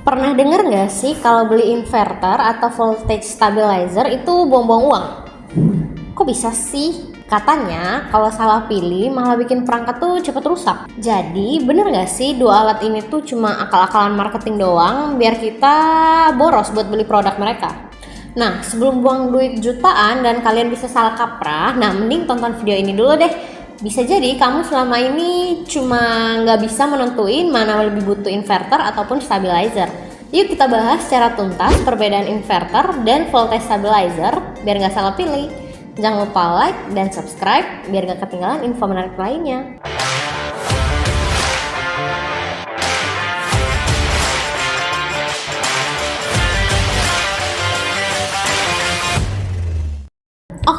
Pernah denger nggak sih kalau beli inverter atau voltage stabilizer itu buang-buang uang? Kok bisa sih? Katanya kalau salah pilih malah bikin perangkat tuh cepet rusak. Jadi bener nggak sih dua alat ini tuh cuma akal-akalan marketing doang biar kita boros buat beli produk mereka? Nah, sebelum buang duit jutaan dan kalian bisa salah kaprah, nah mending tonton video ini dulu deh. Bisa jadi kamu selama ini cuma nggak bisa menentuin mana lebih butuh inverter ataupun stabilizer. Yuk kita bahas secara tuntas perbedaan inverter dan voltage stabilizer biar nggak salah pilih. Jangan lupa like dan subscribe biar nggak ketinggalan info menarik lainnya.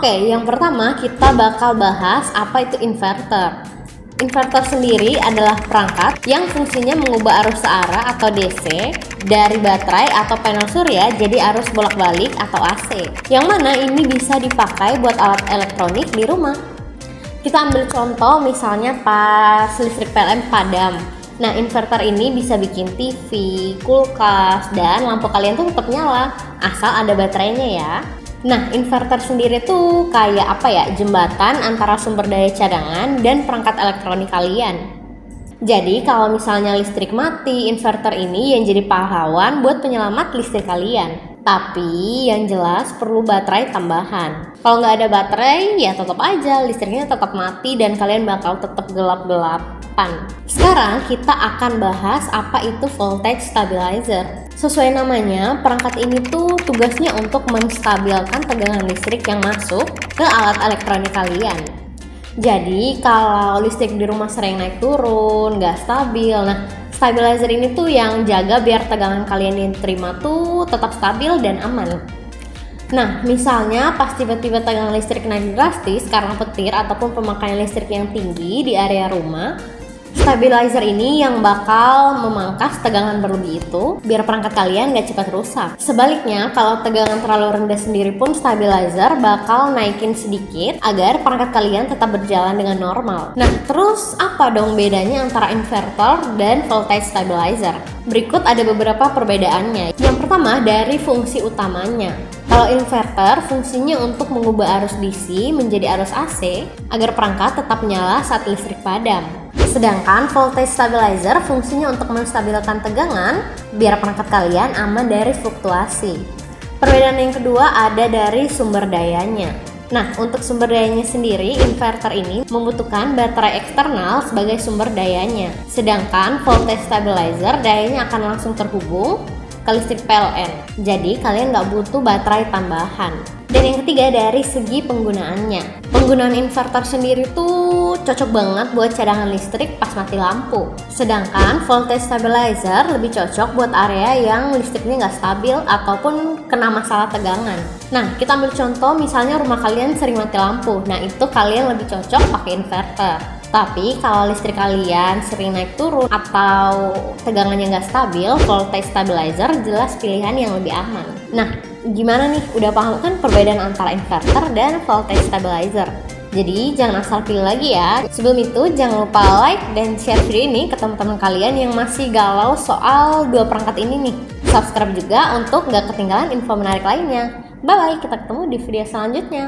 Oke, yang pertama kita bakal bahas apa itu inverter. Inverter sendiri adalah perangkat yang fungsinya mengubah arus searah atau DC dari baterai atau panel surya jadi arus bolak-balik atau AC. Yang mana ini bisa dipakai buat alat elektronik di rumah. Kita ambil contoh misalnya pas listrik PLN padam. Nah, inverter ini bisa bikin TV, kulkas, dan lampu kalian tuh tetap nyala asal ada baterainya ya. Nah, inverter sendiri tuh kayak apa ya, jembatan antara sumber daya cadangan dan perangkat elektronik kalian. Jadi kalau misalnya listrik mati, inverter ini yang jadi pahlawan buat penyelamat listrik kalian. Tapi yang jelas perlu baterai tambahan. Kalau nggak ada baterai, ya tetap aja listriknya tetap mati dan kalian bakal tetap gelap-gelapan. Sekarang kita akan bahas apa itu voltage stabilizer. Sesuai namanya, perangkat ini tuh tugasnya untuk menstabilkan tegangan listrik yang masuk ke alat elektronik kalian. Jadi kalau listrik di rumah sering naik turun, nggak stabil, nah stabilizer ini tuh yang jaga biar tegangan kalian yang diterima tuh tetap stabil dan aman. Nah, misalnya pas tiba-tiba tegangan listrik naik drastis karena petir ataupun pemakaian listrik yang tinggi di area rumah, stabilizer ini yang bakal memangkas tegangan berlebih itu biar perangkat kalian gak cepat rusak. Sebaliknya, kalau tegangan terlalu rendah sendiri pun stabilizer bakal naikin sedikit agar perangkat kalian tetap berjalan dengan normal. Nah, terus apa dong bedanya antara inverter dan voltage stabilizer? Berikut ada beberapa perbedaannya. Yang pertama dari fungsi utamanya. Kalau inverter fungsinya untuk mengubah arus DC menjadi arus AC agar perangkat tetap nyala saat listrik padam. Sedangkan voltage stabilizer fungsinya untuk menstabilkan tegangan biar perangkat kalian aman dari fluktuasi. Perbedaan yang kedua ada dari sumber dayanya. Nah, untuk sumber dayanya sendiri, inverter ini membutuhkan baterai eksternal sebagai sumber dayanya. Sedangkan voltage stabilizer dayanya akan langsung terhubung ke listrik PLN. Jadi kalian nggak butuh baterai tambahan. Dan yang ketiga dari segi penggunaannya. Penggunaan inverter sendiri tuh cocok banget buat cadangan listrik pas mati lampu. Sedangkan voltage stabilizer lebih cocok buat area yang listriknya nggak stabil ataupun kena masalah tegangan. Nah, kita ambil contoh misalnya rumah kalian sering mati lampu. Nah, itu kalian lebih cocok pakai inverter. Tapi kalau listrik kalian sering naik turun atau tegangannya nggak stabil, voltage stabilizer jelas pilihan yang lebih aman. Nah, gimana nih? Udah paham kan perbedaan antara inverter dan voltage stabilizer? Jadi jangan asal pilih lagi ya. Sebelum itu jangan lupa like dan share video ini ke teman-teman kalian yang masih galau soal dua perangkat ini nih. Subscribe juga untuk nggak ketinggalan info menarik lainnya. Bye bye, kita ketemu di video selanjutnya.